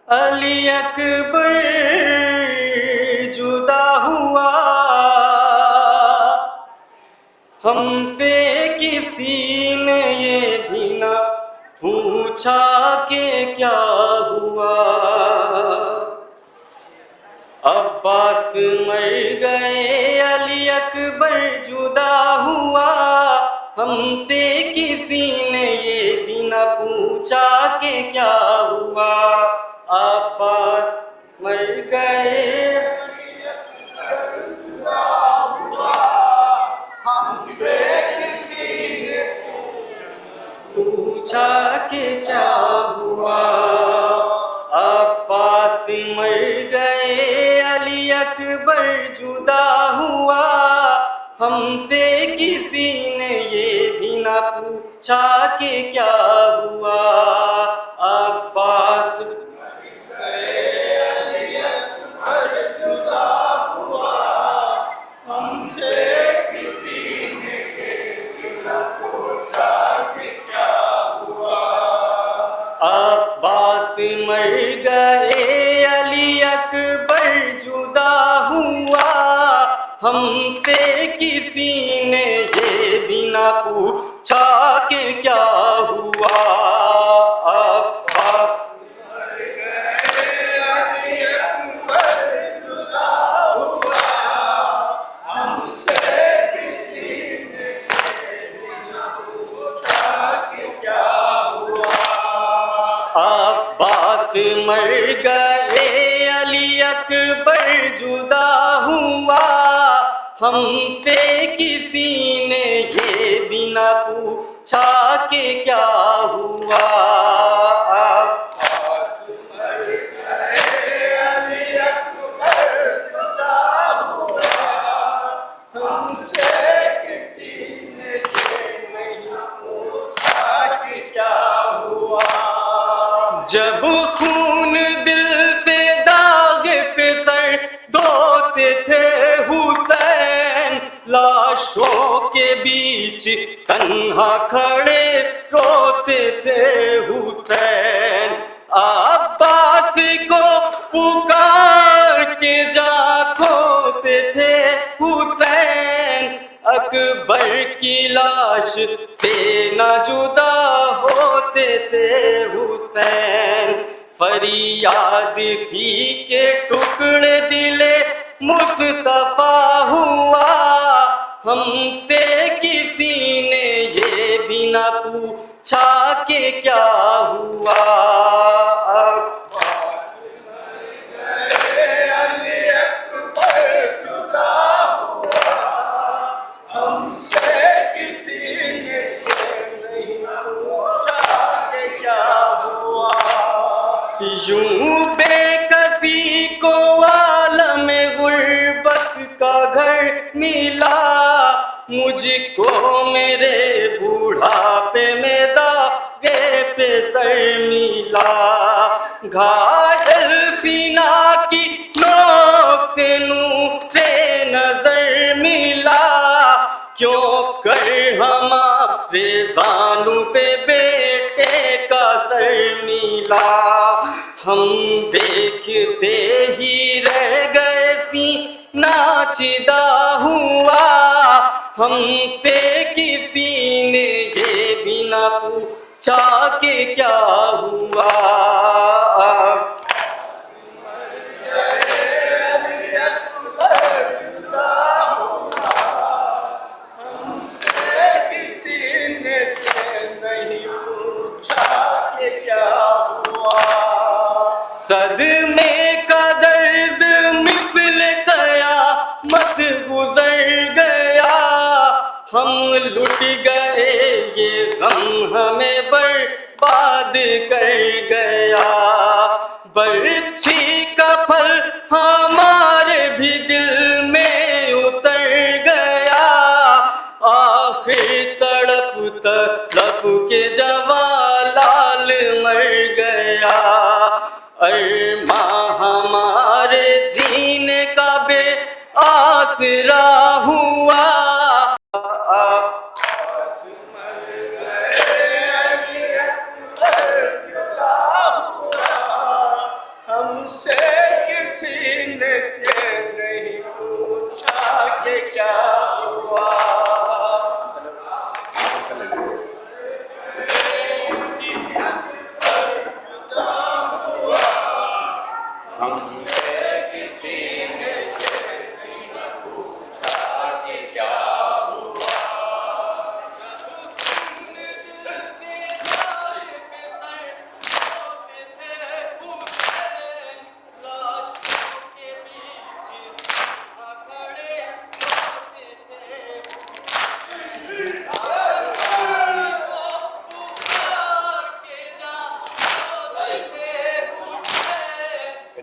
अली अकबर जुदा हुआ, हमसे किसी ने ये भी न पूछा कि क्या हुआ। अब्बास मर गए, अली अकबर जुदा हुआ, हमसे किसी ने ये भी न पूछा कि क्या हुआ। अब्बास मर गए, हमसे किसी ने पूछा कि क्या हुआ। अब्बास मर गए, अली अकबर जुदा हुआ, हमसे किसी ने ये भी न पूछा कि क्या हुआ। अब्बास अब्बास मर गए, अली अकबर जुदा हुआ, हमसे किसी ने ये भी न पूछा कि क्या हुआ। अब्बास अब्बास मर गए, अली अकबर जुदा हुआ, हमसे किसी ने ये भी न पूछा कि क्या हुआ। अब्बास मर गए, अली अकबर जुदा हुआ, हमसे किसी ने ये नहीं पूछा कि क्या हुआ। जब खून दिल से दाग पे सर धोते थे हुसैन, लाशों के बीच तन्हा खड़े रोते थे हुसैन। अब्बास को पुकार के जा खोते थे हुसैन, अकबर की लाश से न जुदा होते थे हुसैन। फरियाद थी के टुकड़े दिले मुस्तफा हुआ, हमसे किसी ने ये भी न पूछा कि क्या हुआ। यूं बेकसी को आलम गुर्बत का घर मिला, मुझको मेरे बूढ़ापे में दागे पे सर मिला। घायल सीना की नोक से नूरे नजर मिला, क्यों कर हमारे बानू पे बेटे का सर मिला। हम देखते ही रह गए, सीना चिदा हुआ, हमसे किसी ने ये भी न पूछा कि क्या हुआ। सदमे का दर्द मिसल कयामत गुजर गया, हम लुट गए ये गम हमें बर्बाद कर गया। बर्छी का फल हमारे भी दिल में उतर गया, आखिर तड़प तड़प के जवालाल मर गया। अरमां हमारे जीने का बे आसरा हुआ।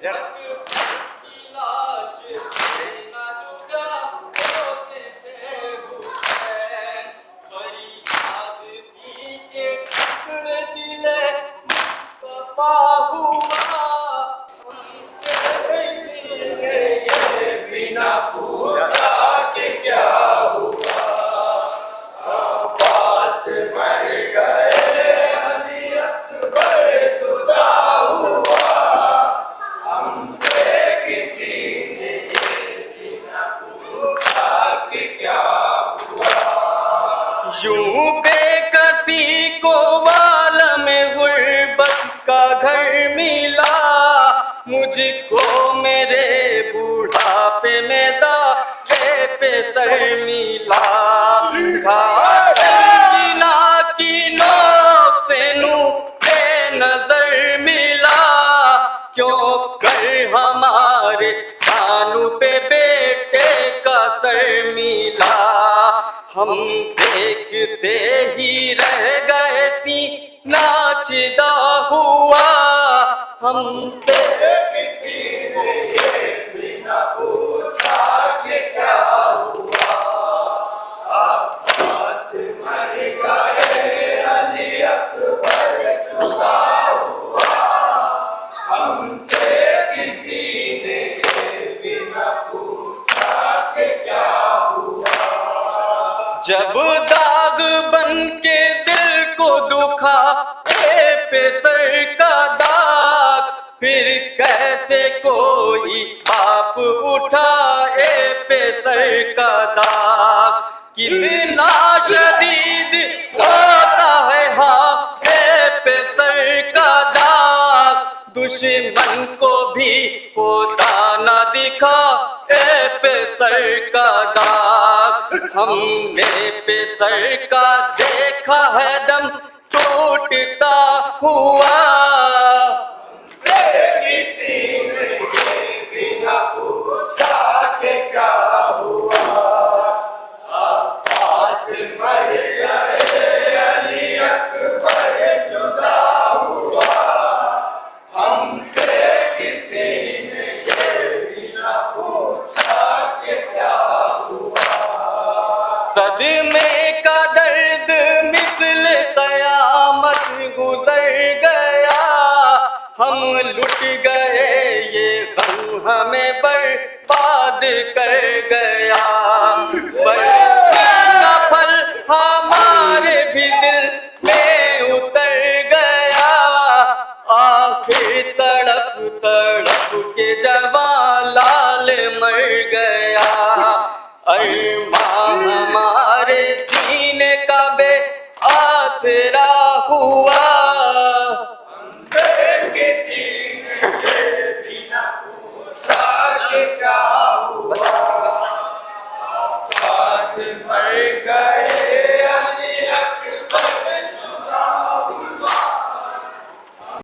की लाश से ना जुदा होते थे हुसैन, फरियाद थी के टुकड़े दिले मुस्तफा हुआ, हमसे मिलने ये बिना पूछा कि क्या हुआ, अब्बास मर गए अली अकबर जुदा हुआ, हमसे किसी ने ये बिना पूछा कि क्या हुआ। यूं बेकसी को वालम गुर्बत का घर मिला, मुझको मेरे बूढ़ापे में दावे पे सर मिला, घाना की नोक से नूरे नजर मिला, क्यों कर हमारे कानू पे बेटे का सर मिला, हम देखते ही रह गए सीना चिदा हुआ, हमसे किसी ने ये बिना पूछा कि क्या हुआ, अब्बास मर गए अली अकबर जुदा हुआ, हमसे किसी ने ये बिना पूछा कि क्या हुआ। जब दाग बन के दिल को दुखा पे सर का दाग, फिर कैसे कोई आप उठाए पे सर का दाग, कितना शदीद होता है हाथे पे सर का दाग, दुश्मन को भी खुदा न दिखा पे सर का दाग, हमने पे सर का देखा है दम टूटता हुआ, किसी ने ये बिना पूछा कि क्या हुआ, अब्बास मर गए अली अकबर जुदा हुआ, हमसे किसी ने ये बिना पूछा कि क्या हुआ। सदमे का दर्द मिसल कयामत गुजर गया, हम लुट गए ये गम हमें बर्बाद कर गया,